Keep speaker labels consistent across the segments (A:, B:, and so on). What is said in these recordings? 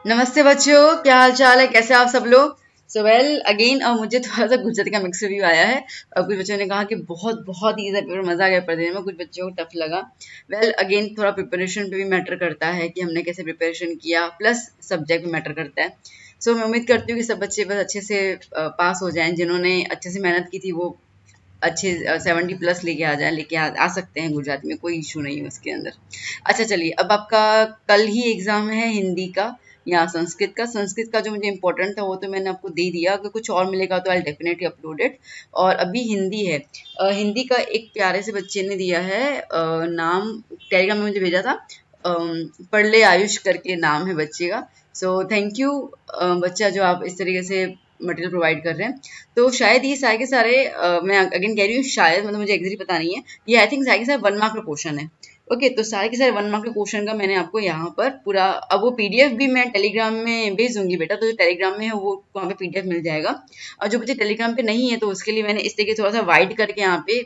A: नमस्ते बच्चों, क्या हाल चाल है? कैसे आप सब लोग? सो वेल अगेन मुझे थोड़ा सा गुजराती का मिक्स रिव्यू आया है। कुछ बच्चों ने कहा कि बहुत बहुत ईजी पेपर, मजा आ गया पढ़ने में। कुछ बच्चों को टफ लगा। वेल अगेन थोड़ा प्रिपरेशन पे भी मैटर करता है कि हमने कैसे प्रिपरेशन किया, प्लस सब्जेक्ट भी मैटर करता है। सो मैं उम्मीद करती हूँ कि सब बच्चे बस अच्छे से पास हो जाएं। जिन्होंने अच्छे से मेहनत की थी वो अच्छे 70 प्लस लेके आ जाए, लेके आ सकते हैं। गुजराती में कोई इशू नहीं है उसके अंदर। अच्छा चलिए, अब आपका कल ही एग्जाम है हिंदी का या संस्कृत का। संस्कृत का जो मुझे इंपॉर्टेंट था वो तो मैंने आपको दे दिया। अगर कुछ और मिलेगा तो आई डेफिनेटली अपलोड इट। और अभी हिंदी है। हिंदी का एक प्यारे से बच्चे ने दिया है नाम, टेलीग्राम में मुझे भेजा था। पढ़ ले आयुष करके नाम है बच्चे का। सो थैंक यू बच्चा, जो आप इस तरीके से मटेरियल प्रोवाइड कर रहे हैं। तो शायद ये सारे के सारे मैं अगेन कह रही हूँ शायद, मतलब मुझे एग्जैक्टली पता नहीं है। ये आई थिंक सारे के सारे 1 मार्क का क्वेश्चन है। ओके, तो सारे के सारे 1 मार्क के क्वेश्चन का मैंने आपको यहाँ पर पूरा, अब वो पीडीएफ भी मैं टेलीग्राम में भेज दूंगी बेटा। तो जो टेलीग्राम में है वो वहाँ पे पीडीएफ मिल जाएगा। और जो बच्चे टेलीग्राम पे नहीं है तो उसके लिए मैंने इस तरीके थोड़ा सा वाइड करके यहाँ पे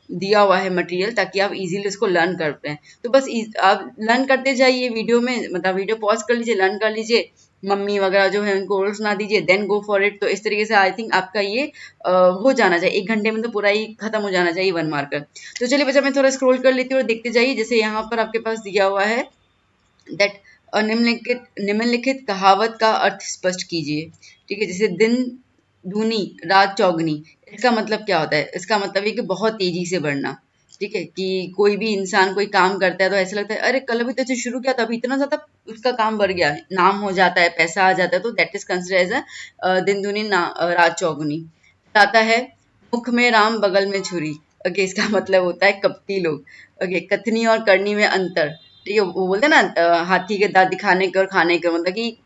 A: दिया हुआ है मटेरियल, ताकि आप इजीली उसको लर्न कर पाएं। तो बस आप लर्न करते जाइए वीडियो में, मतलब वीडियो पॉज कर लीजिए, लर्न कर लीजिए। मम्मी वगैरह जो है उनको और सुना दीजिए, देन गो फॉर इट। तो इस तरीके से आई थिंक आपका ये हो जाना चाहिए। 1 घंटे में तो पूरा ही खत्म हो जाना चाहिए 1 मार्कर। तो चलिए बच्चा, मैं थोड़ा स्क्रॉल कर लेती हूँ और देखते जाइए। जैसे यहाँ पर आपके पास दिया हुआ है दैट निम्नलिखित कहावत का अर्थ स्पष्ट कीजिए। ठीक है, जैसे दिन दूनी रात चौगनी, इसका मतलब क्या होता है? इसका मतलब है कि बहुत तेजी से बढ़ना। ठीक है, कि कोई भी इंसान कोई काम करता है तो ऐसा लगता है अरे कल अभी तो जो शुरू किया था अभी इतना ज्यादा उसका काम बढ़ गया है, नाम हो जाता है, पैसा आ जाता है। तो that is consider as a दिन दूनी रात चौगुनी। आता है मुख में राम बगल में छुरी। ओके, इसका मतलब होता है कपटी लोग। ओके, कथनी और करनी में अंतर। ठीक है, वो बोलते हैं ना हाथी के दांत दिखाने के और खाने के, मतलब कि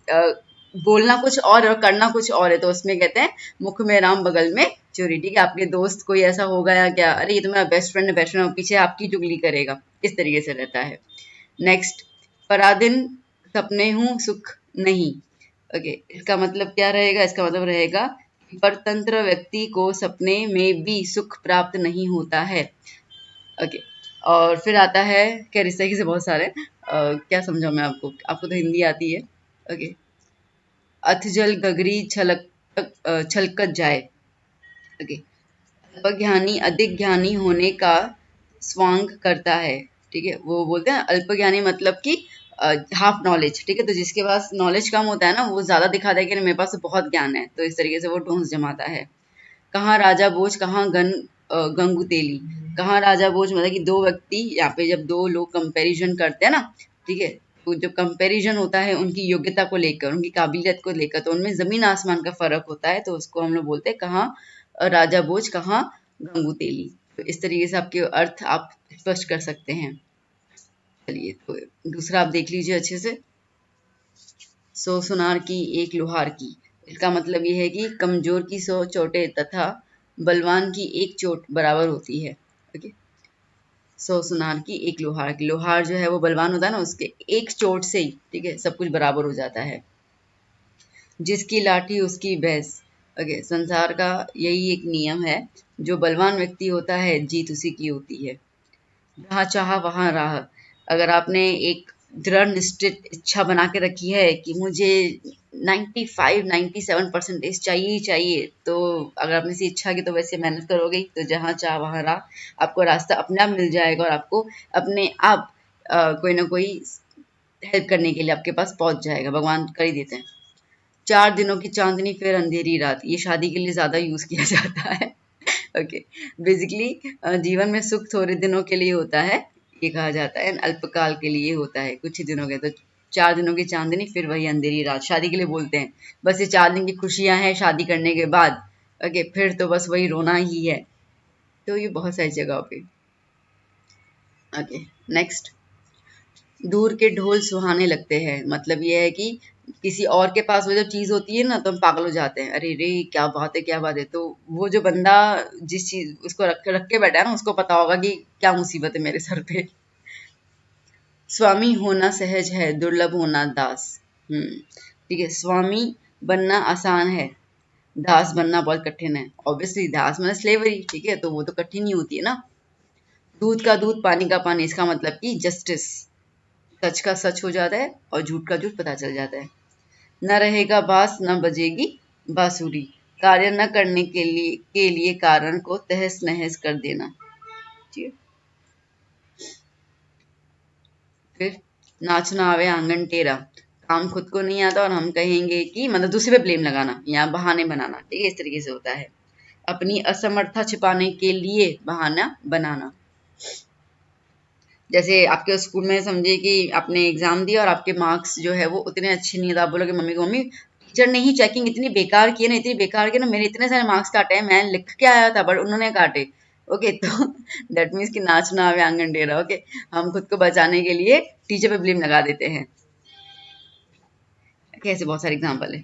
A: बोलना कुछ और करना कुछ और है। तो उसमें कहते हैं मुख में राम बगल में चोरी। ठीक है, आपके दोस्त कोई ऐसा होगा या क्या, अरे ये तो मेरा बेस्ट फ्रेंड है, बेस्ट फ्रेंड पीछे आपकी चुगली करेगा, इस तरीके से रहता है। नेक्स्ट, परादिन सपने हूँ सुख नहीं। ओके, इसका मतलब क्या रहेगा? इसका मतलब रहेगा कि परतंत्र व्यक्ति को सपने में भी सुख प्राप्त नहीं होता है। ओके, और फिर आता है, खैर इस तरीके से बहुत सारे क्या समझाऊं मैं आपको, आपको तो हिंदी आती है। ओके, अथजल गगरी छलकत जाए। ओके, अल्पज्ञानी अधिक ज्ञानी होने का स्वांग करता है। ठीक है, वो बोलते हैं अल्पज्ञानी मतलब कि हाफ नॉलेज। ठीक है, तो जिसके पास नॉलेज कम होता है ना, वो ज्यादा दिखाता है कि मेरे पास तो बहुत ज्ञान है, तो इस तरीके से वो ढोंस जमाता है। कहाँ राजा भोज कहाँ गंगू तेली। कहाँ राजा भोज मतलब कि दो व्यक्ति, यहाँ पे जब दो लोग कंपैरिजन करते हैं ना, ठीक है, तो जो कंपैरिजन होता है उनकी योग्यता को लेकर, उनकी काबिलियत को लेकर, तो उनमें जमीन आसमान का फर्क होता है। तो उसको हम लोग बोलते हैं कहाँ राजा भोज कहाँ गंगू तेली। तो इस तरीके से आपके अर्थ आप स्पष्ट कर सकते हैं। चलिए, तो दूसरा आप देख लीजिए अच्छे से। 100 सुनार की एक लोहार की, इसका मतलब ये है कि कमजोर की 100 चोटें तथा बलवान की एक चोट बराबर होती है। ओके, 100 सुनार की एक लोहार की, लोहार जो है वो बलवान होता है ना, उसके एक चोट से ही ठीक है सब कुछ बराबर हो जाता है। जिसकी लाठी उसकी भैंस। ओके, संसार का यही एक नियम है, जो बलवान व्यक्ति होता है जीत उसी की होती है। जहाँ चाहा वहाँ राह। अगर आपने एक दृढ़ निश्चित इच्छा बना के रखी है कि मुझे 95-97% चाहिए ही चाहिए, तो अगर आपने इसी इच्छा की तो वैसे मेहनत करोगे ही, तो जहाँ चाह वहाँ राह। आपको रास्ता अपने आप मिल जाएगा और आपको अपने आप कोई ना कोई हेल्प करने के लिए आपके पास पहुंच जाएगा, भगवान कर ही देते हैं। 4 दिनों की चांदनी फिर अंधेरी रात, ये शादी के लिए ज्यादा यूज किया जाता है। ओके, बेसिकली जीवन में सुख थोड़े दिनों के लिए होता है, ये कहा जाता है, अल्पकाल के लिए होता है, कुछ ही दिनों के। तो 4 दिनों की चांदनी फिर वही अंधेरी रात, शादी के लिए बोलते हैं। बस ये 4 दिन की खुशियां हैं शादी करने के बाद। ओके, फिर तो बस वही रोना ही है। तो ये बहुत सारी जगह पे। ओके, नेक्स्ट, दूर के ढोल सुहाने लगते हैं, मतलब ये है कि किसी और के पास वो जब चीज होती है ना तो हम पागल हो जाते हैं, अरे रे क्या बात है क्या बात है। तो वो जो बंदा जिस चीज उसको रख के बैठा है ना, उसको पता होगा कि क्या मुसीबत है मेरे सर पे। स्वामी होना सहज है, दुर्लभ होना दास। ठीक है, स्वामी बनना आसान है, दास बनना बहुत कठिन है। ऑब्वियसली दास मतलब स्लेवरी, ठीक है, तो वो तो कठिन ही होती है ना। दूध का दूध पानी का पानी, इसका मतलब कि जस्टिस सच का सच हो जाता है और झूठ का झूठ पता चल जाता है। न रहेगा बांस न बजेगी बांसुरी, कार्य न करने के लिए कारण को तहस नहस कर देना। ठीक है। फिर नाचना आवे आंगन टेरा, काम खुद को नहीं आता और हम कहेंगे कि मतलब दूसरे पे ब्लेम लगाना या बहाने बनाना। ठीक है, इस तरीके से होता है। अपनी असमर्थता छिपाने के लिए बहाना बनाना। जैसे आपके स्कूल में समझिए कि आपने एग्जाम दिया और आपके मार्क्स जो है वो उतने अच्छे नहीं है, तो आप बोलोगे मम्मी को, मम्मी टीचर ने ही चेकिंग इतनी बेकार की है ना, इतनी बेकार की ना, मेरे इतने सारे मार्क्स काटे हैं, मैं लिख के आया था बट उन्होंने काटे। ओके, तो दैट मीन्स कि नाचना आवे आंगन टेढ़ा। ओके, हम खुद को बचाने के लिए टीचर पे ब्लेम लगा देते हैं। ऐसे बहुत सारे एग्जाम्पल है।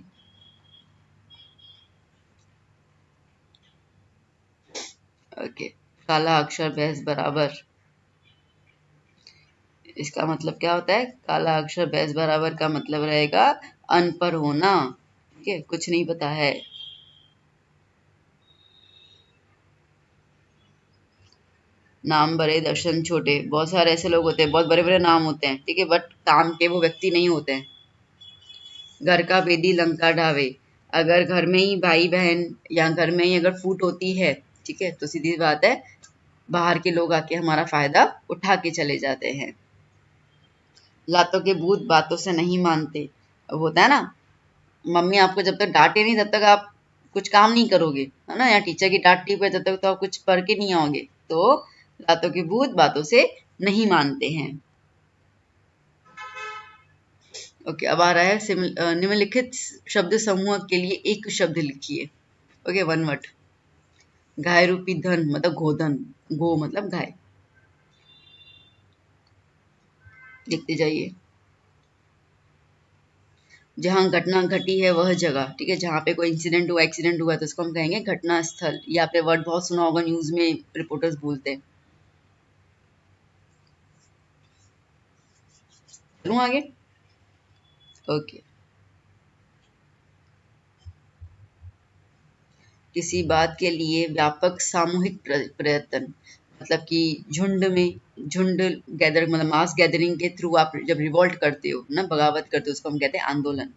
A: ओके, काला अक्षर भैंस बराबर, इसका मतलब क्या होता है? काला अक्षर भैंस बराबर का मतलब रहेगा अनपढ़ होना। ठीक है, कुछ नहीं पता है। नाम बड़े दर्शन छोटे, बहुत सारे ऐसे लोग होते हैं, बहुत बड़े बड़े नाम होते हैं, ठीक है, बट काम के वो व्यक्ति नहीं होते हैं। घर का बेदी लंका ढावे, अगर घर में ही भाई बहन या घर में ही अगर फूट होती है, ठीक है, तो सीधी बात है बाहर के लोग आके हमारा फायदा उठा के चले जाते हैं। लातों के भूत बातों से नहीं मानते, अब होता है ना, मम्मी आपको जब तक डांटे नहीं तब तक आप कुछ काम नहीं करोगे, है ना, या टीचर की डांट टिप है तब तक तो आप कुछ पढ़ के नहीं आओगे। तो लातों के भूत बातों से नहीं मानते हैं। ओके, अब आ रहा है निम्नलिखित शब्द समूह के लिए एक शब्द लिखिए। Okay, one word. गाय रूपी धन मतलब गोधन, गो मतलब गाय। लिखते जाइए। जहां घटना घटी है वह जगह, ठीक है, जहां पे कोई इंसिडेंट हुआ, एक्सीडेंट हुआ, तो उसको हम कहेंगे घटना स्थल। ये आपने वर्ड बहुत सुना होगा, न्यूज में रिपोर्टर्स बोलते हैं। चलूं आगे? ओके। किसी बात के लिए व्यापक सामूहिक प्रयत्न, मतलब कि झुंड गैदर मतलब मास गैदरिंग के थ्रू आप जब रिवोल्ट करते हो ना, बगावत करते हो, उसको हम कहते हैं आंदोलन।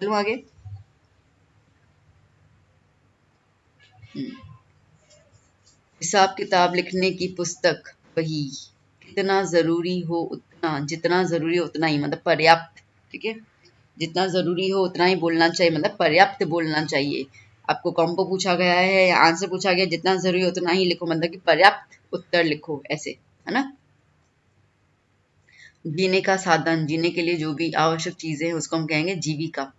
A: चलो आगे। हिसाब किताब लिखने की पुस्तक वही, कितना जरूरी हो उतना, जितना जरूरी हो उतना ही, मतलब पर्याप्त। ठीक है, जितना जरूरी हो उतना ही बोलना चाहिए, मतलब पर्याप्त बोलना चाहिए। आपको कॉम्पो पूछा गया है या आंसर पूछा गया, जितना जरूरी हो उतना ही लिखो, मतलब कि पर्याप्त उत्तर लिखो, ऐसे, है ना। जीने का साधन, जीने के लिए जो भी आवश्यक चीजें हैं उसको हम कहेंगे जीविका।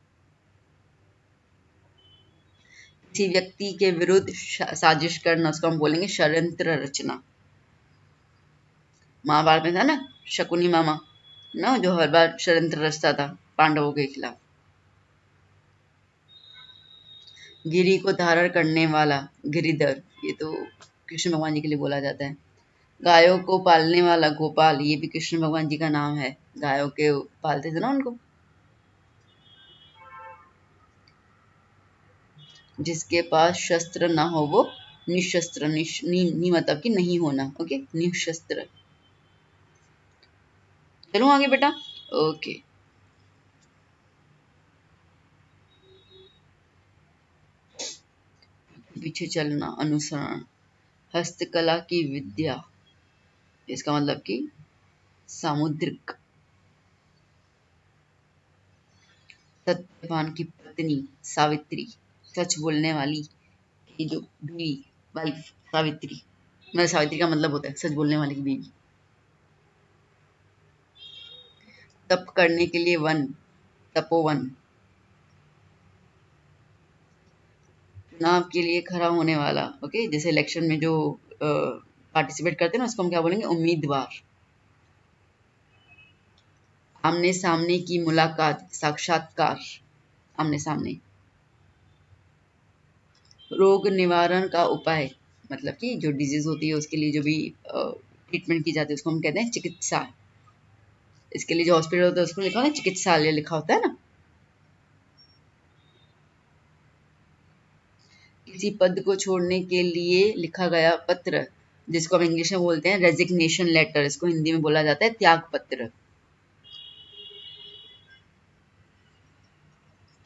A: किसी व्यक्ति के विरुद्ध साजिश करना, उसको हम बोलेंगे षड्यंत्र रचना। महाभारत में था ना शकुनी मामा ना, जो हर बार षड्यंत्र रचता था पांडवों के खिलाफ। गिरि को धारण करने वाला गिरिधर, ये तो कृष्ण भगवान जी के लिए बोला जाता है। गायों को पालने वाला गोपाल, ये भी कृष्ण भगवान जी का नाम है, गायों के पालते थे ना उनको। जिसके पास शस्त्र ना हो वो निशस्त्र, नी मतलब कि नहीं होना। ओके, निशस्त्र। चलो आगे बेटा। ओके, पीछे चलना, अनुसरण। हस्तकला की विद्या, इसका मतलब कि सामुद्रिक। सत्यवान की पत्नी सावित्री, सच बोलने वाली की जो बीवी, वाइफ, सावित्री, मतलब सावित्री का मतलब होता है सच बोलने वाली की बीवी। तप करने के लिए वन, तपोवन। चुनाव के लिए खड़ा होने वाला, ओके, जैसे इलेक्शन में जो पार्टिसिपेट करते हैं ना, उसको हम क्या बोलेंगे? उम्मीदवार। आमने सामने की मुलाकात, साक्षात्कार, आमने सामने। रोग निवारण का उपाय, मतलब कि जो डिजीज होती है उसके लिए जो भी ट्रीटमेंट की जाती है उसको हम कहते हैं चिकित्सा। इसके लिए जो हॉस्पिटल होता है उसको लिखा होता है चिकित्सालय, लिखा होता है ना। किसी पद को छोड़ने के लिए लिखा गया पत्र, जिसको हम इंग्लिश में बोलते हैं रेजिग्नेशन लेटर, इसको हिंदी में बोला जाता है त्याग पत्र।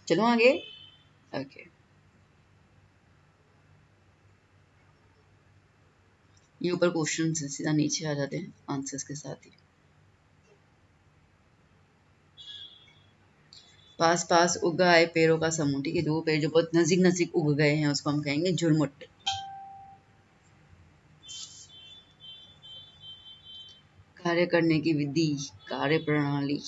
A: चलो आगे। ओके, ये ऊपर क्वेश्चन से सीधा नीचे आ जाते हैं आंसर्स के साथ ही। पास पास उग आए पेड़ों का समूह, ठीक है, दो पेड़ जो बहुत नजीक नजीक उग गए हैं उसको हम कहेंगे झुरमुट। कार्य करने की विधि, कार्य प्रणाली।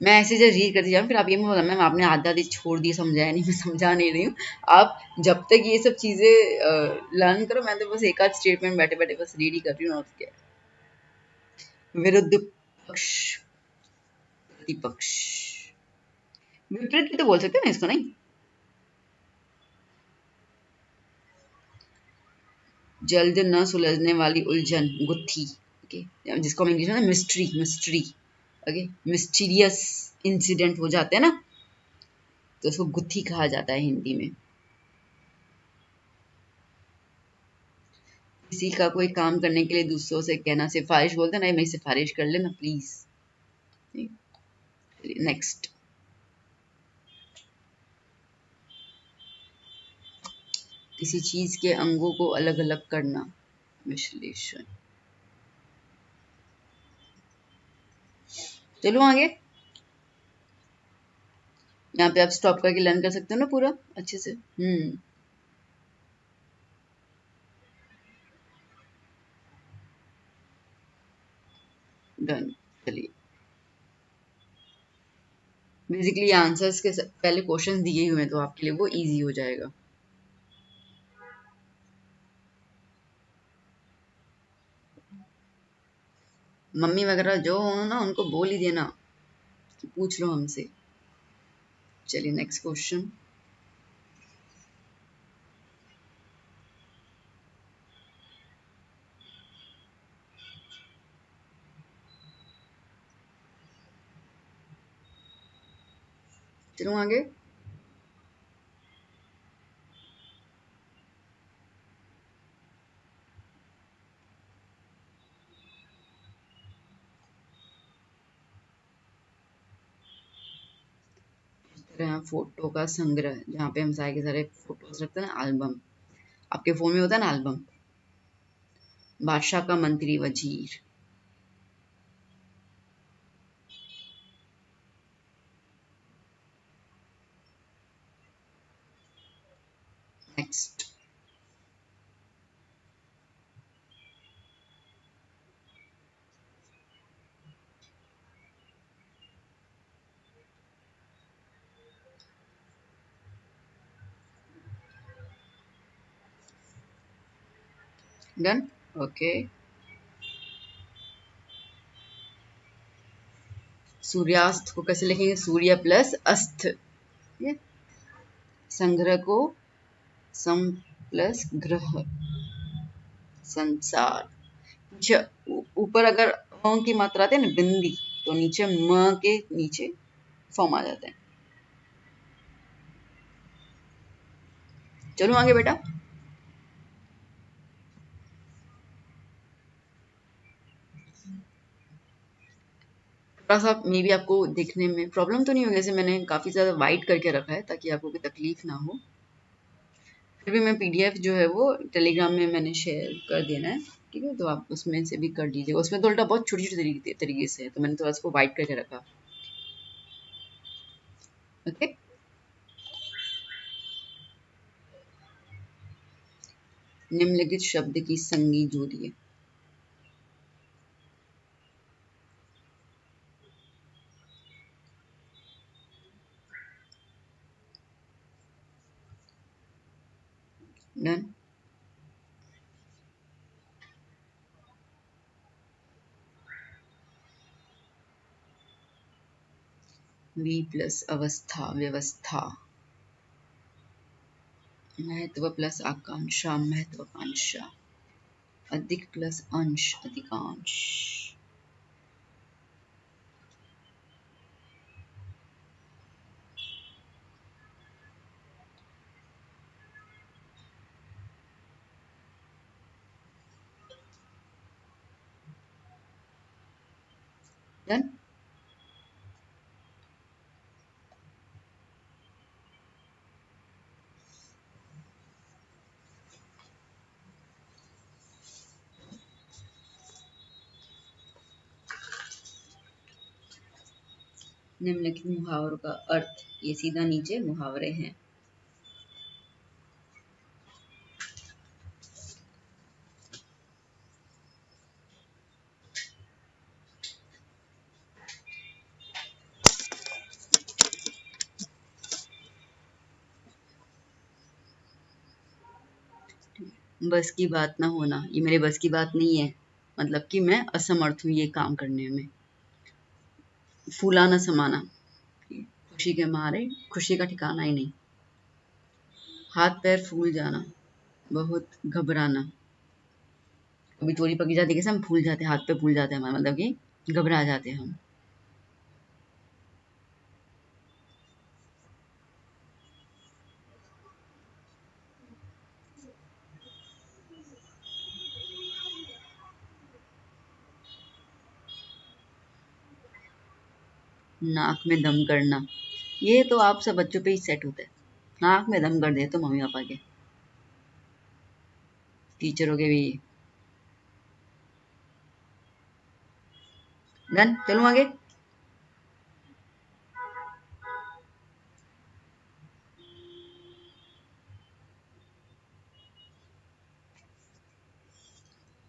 A: मैं ऐसे जब रीड करती जाऊँ फिर आप ये मत बोलना मैम आपने आधा आधी छोड़ दी, समझाया नहीं। मैं समझा नहीं रही हूँ, आप जब तक ये सब चीजें लर्न करो। मैं तो बस एक आध स्टेटमेंट बैठे बैठे बस रीड ही कर रही हूँ, और क्या। विरुद्ध पक्ष, प्रतिपक्ष, विपरीत भी तो बोल सकते हैं ना इसको, नहीं? जल्द न सुलझने वाली उलझन, गुत्थी, ओके, जिसको हम इंग्लिश में mystery, mystery, okay, mysterious incident हो जाते हैं ना, तो उसको गुत्थी कहा जाता है हिंदी में। किसी का कोई काम करने के लिए दूसरों से कहना, सिफारिश बोलते हैं ना, मेरी सिफारिश कर लेना प्लीज। नेक्स्ट, किसी चीज के अंगों को अलग अलग करना, विश्लेषण। चलो आगे। यहाँ पे आप स्टॉप करके लर्न कर सकते हो ना पूरा अच्छे से। डन। चलिए, बेसिकली आंसर्स के पहले क्वेश्चन दिए हुए हैं तो आपके लिए वो इजी हो जाएगा। मम्मी वगैरह जो हो ना उनको बोल ही देना कि पूछ लो हमसे। चलिए नेक्स्ट क्वेश्चन। चलो आगे। फोटो का संग्रह, जहाँ पे हम सारे के सारे फोटोज रखते हैं ना, एल्बम। आपके फोन में होता है ना एल्बम। बादशाह का मंत्री वजीर। Next, done. ओके, सूर्यास्त को कैसे लिखेंगे? सूर्य प्लस अस्त, ठीक है। संग्रह को सम प्लस ग्रह, संसार। ऊपर अगर म की मात्रा आती है ना बिंदी, तो नीचे म के नीचे फॉर्म आ जाता है। चलो आगे बेटा। थोड़ा सा मे भी आपको देखने में प्रॉब्लम तो नहीं होगी, जैसे मैंने काफी ज्यादा वाइट करके रखा है ताकि आपको कोई तकलीफ ना हो। फिर भी मैं पीडीएफ जो है वो टेलीग्राम में मैंने शेयर कर देना है, ठीक है, तो आप उसमें से भी कर लीजिएगा। उसमें तो उल्टा बहुत छोटी छोटी तरीके से है, तो मैंने थोड़ा उसको वाइट करके रखा। ओके, निम्नलिखित शब्द की संगी जोड़िए। डन। वी प्लस अवस्था, व्यवस्था। महत्व प्लस आकांक्षा, महत्वाकांक्षा। अधिक प्लस अंश, अधिकांश। डन। निम्नलिखित मुहावरों का अर्थ, ये सीधा नीचे मुहावरे हैं। बस की बात ना होना, ये मेरे बस की बात नहीं है, मतलब कि मैं असमर्थ हूँ ये काम करने में। फूला न समाना, खुशी के मारे खुशी का ठिकाना ही नहीं। हाथ पैर फूल जाना, बहुत घबराना। कभी चोरी पकी जाती है, कैसे हम फूल जाते हैं, हाथ पे फूल जाते हैं हमारे, मतलब कि घबरा जाते हैं हम। नाक में दम करना, ये तो आप सब बच्चों पे ही सेट होता है। नाक में दम कर दे तो मम्मी पापा के, टीचरों के भी। डन, चलूं आगे।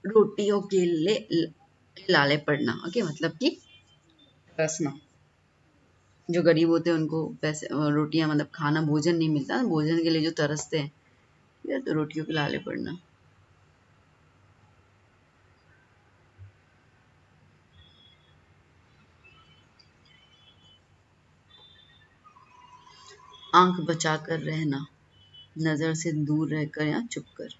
A: रोटियों के लिए लाले पड़ना, ओके, मतलब कि तरसना। जो गरीब होते हैं उनको पैसे रोटियां, मतलब खाना भोजन नहीं मिलता, भोजन के लिए जो तरसते हैं, ये तो रोटियों के लाले पड़ना। आंख बचा कर रहना, नजर से दूर रहकर या चुप कर।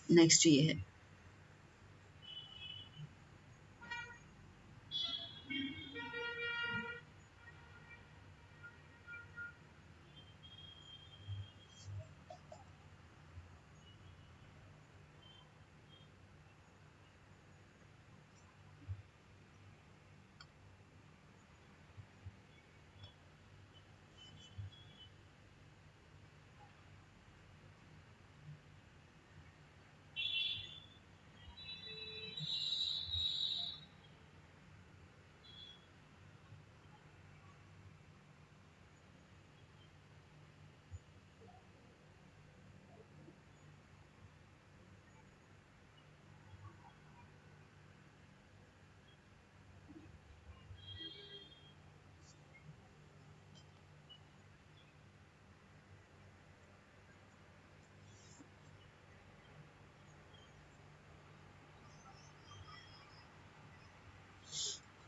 A: नेक्स्ट ये है,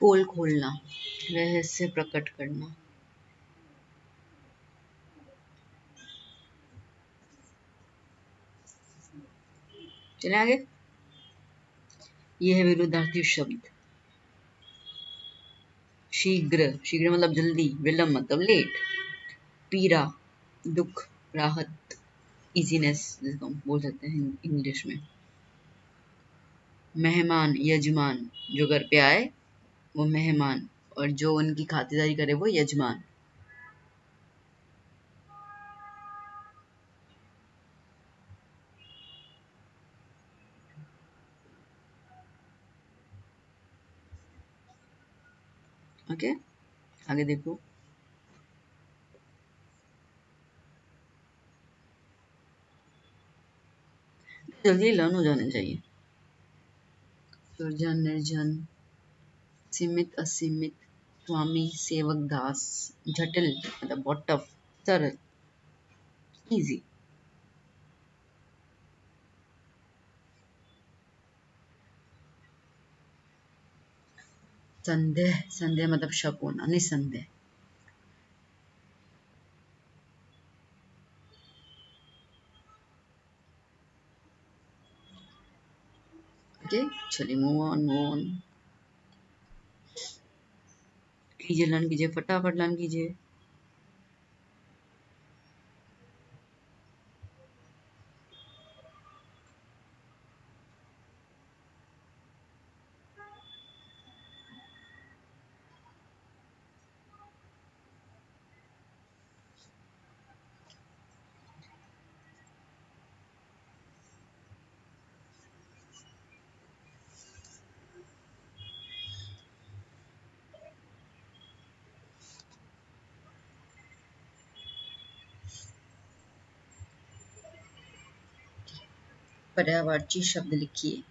A: पोल खोलना, रहस्य प्रकट करना। चले आगे। ये है विरुद्धार्थी शब्द। शीघ्र, शीघ्र मतलब जल्दी, विलम्ब मतलब लेट। पीड़ा, दुख, राहत, इजीनेस, जिसको हम बोल सकते हैं इंग्लिश में। मेहमान, यजमान, जो घर पे आए वो मेहमान, और जो उनकी खातिरदारी करे वो यजमान। ओके, आगे देखो। जल्दी लर्न हो जाने चाहिए। सुरजन, निर्जन, सीमित, असीमित, स्वामी, सेवक, दास। जटिल मतलब बहुत टफ। सरल, इजी। संदेह, संदेह मतलब शक होना, निसंदेह। ओके, चलिए मूव ऑन, मूव ऑन। कीजिए, लर्न कीजिए, फटाफट लर्न कीजिए। पर्यायवाची शब्द लिखिए।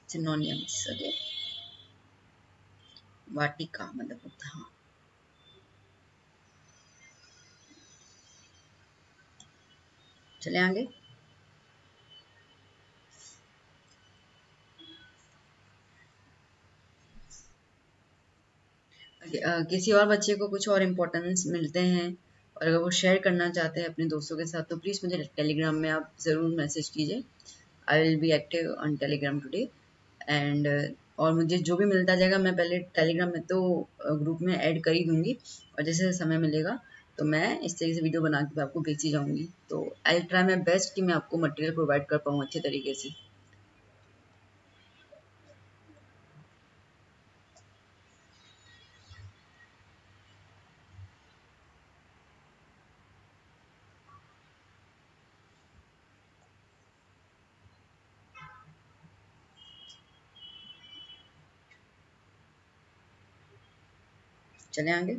A: सिनोनिम्स। ओके, वाटिका मतलब होता, हाँ। चले आगे। किसी और बच्चे को कुछ और इम्पोर्टेंस मिलते हैं और अगर वो शेयर करना चाहते हैं अपने दोस्तों के साथ, तो प्लीज़ मुझे टेलीग्राम में आप ज़रूर मैसेज कीजिए। I will be active on Telegram today. And और मुझे जो भी मिलता जाएगा मैं पहले टेलीग्राम में तो ग्रुप में ऐड कर ही दूंगी, और जैसे जैसे समय मिलेगा तो मैं इस तरीके से वीडियो बना के आपको भेजी जाऊंगी। तो आई ट्राई माई बेस्ट कि मैं आपको मटेरियल प्रोवाइड कर पाऊँ अच्छे तरीके से। चले आगे।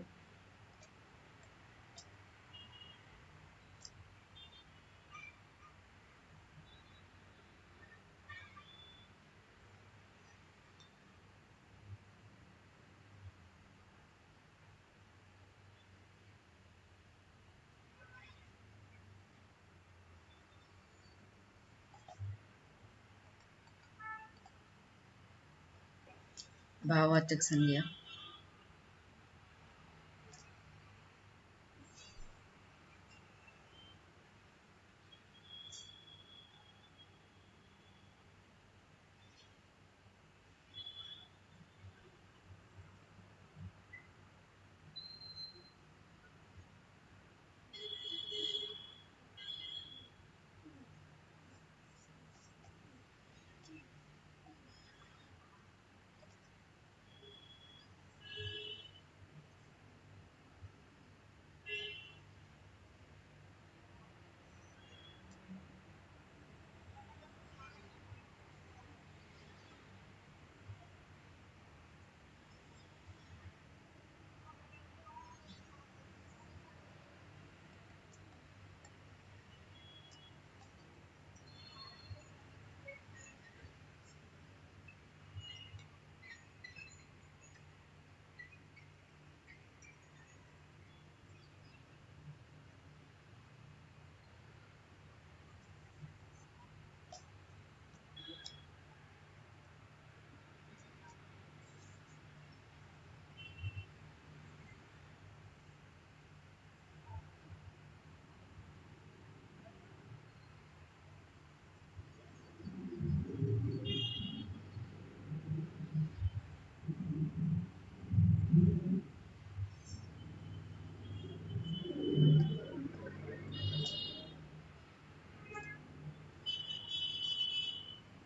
A: भाववाचक संज्ञा।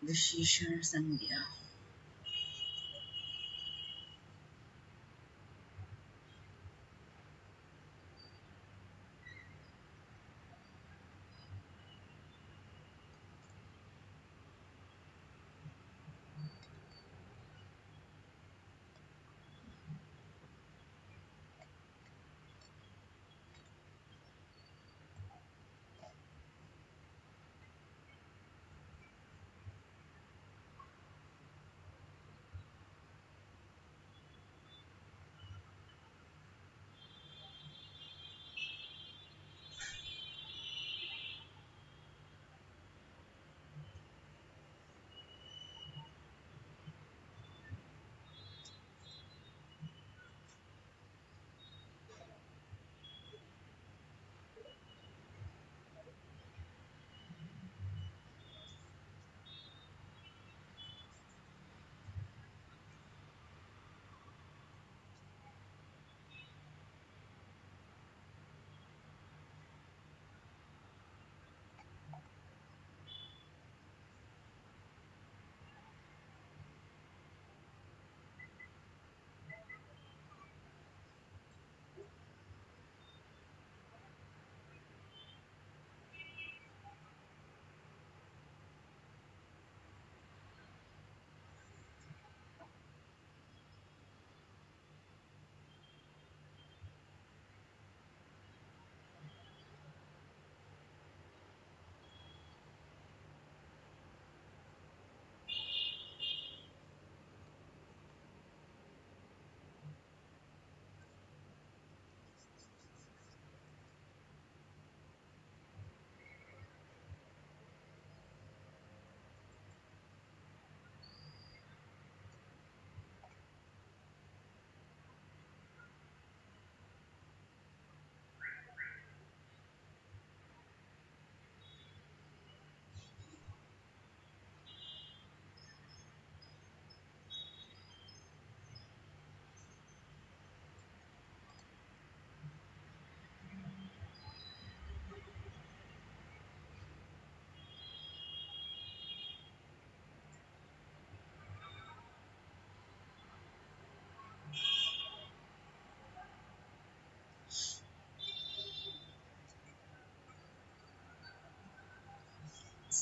A: विशेषण संज्ञा।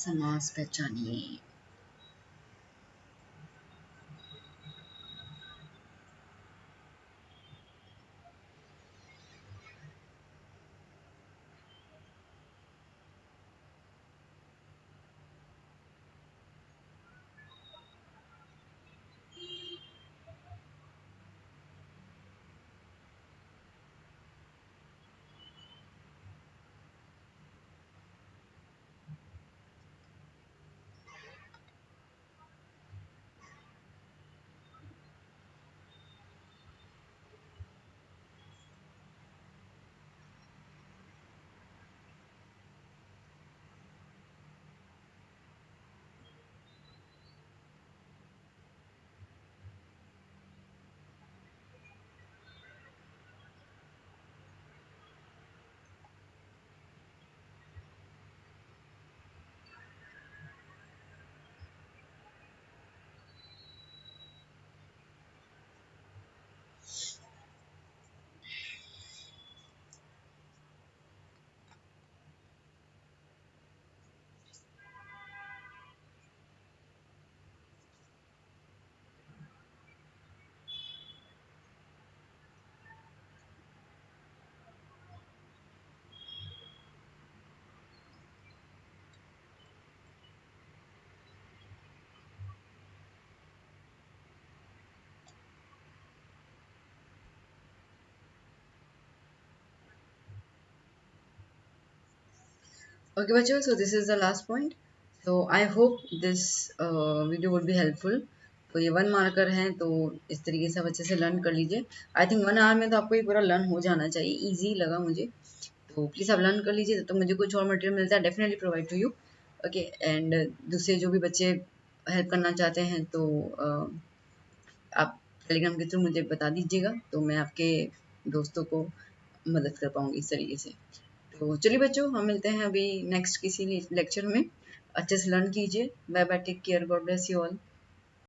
A: समास पहचानिए। Okay बच्चों, so this is the last point. So I hope this video would be helpful. तो ये 1 मार्कर हैं, तो इस तरीके से आप अच्छे से लर्न कर लीजिए। आई थिंक 1 आवर में तो आपको ये पूरा लर्न हो जाना चाहिए, ईजी लगा मुझे। तो प्लीज़ आप लर्न कर लीजिए, तो मुझे कुछ और मटेरियल मिलता है definitely provide to you. Okay, and दूसरे जो भी बच्चे हेल्प करना चाहते हैं तो आप टेलीग्राम के थ्रू मुझे बता दीजिएगा, तो मैं आपके दोस्तों को मदद कर पाऊँगी इस तरीके से। तो चलिए बच्चों, हम मिलते हैं अभी नेक्स्ट किसी लेक्चर में। अच्छे से लर्न कीजिए। Bye bye, take care, God bless you all.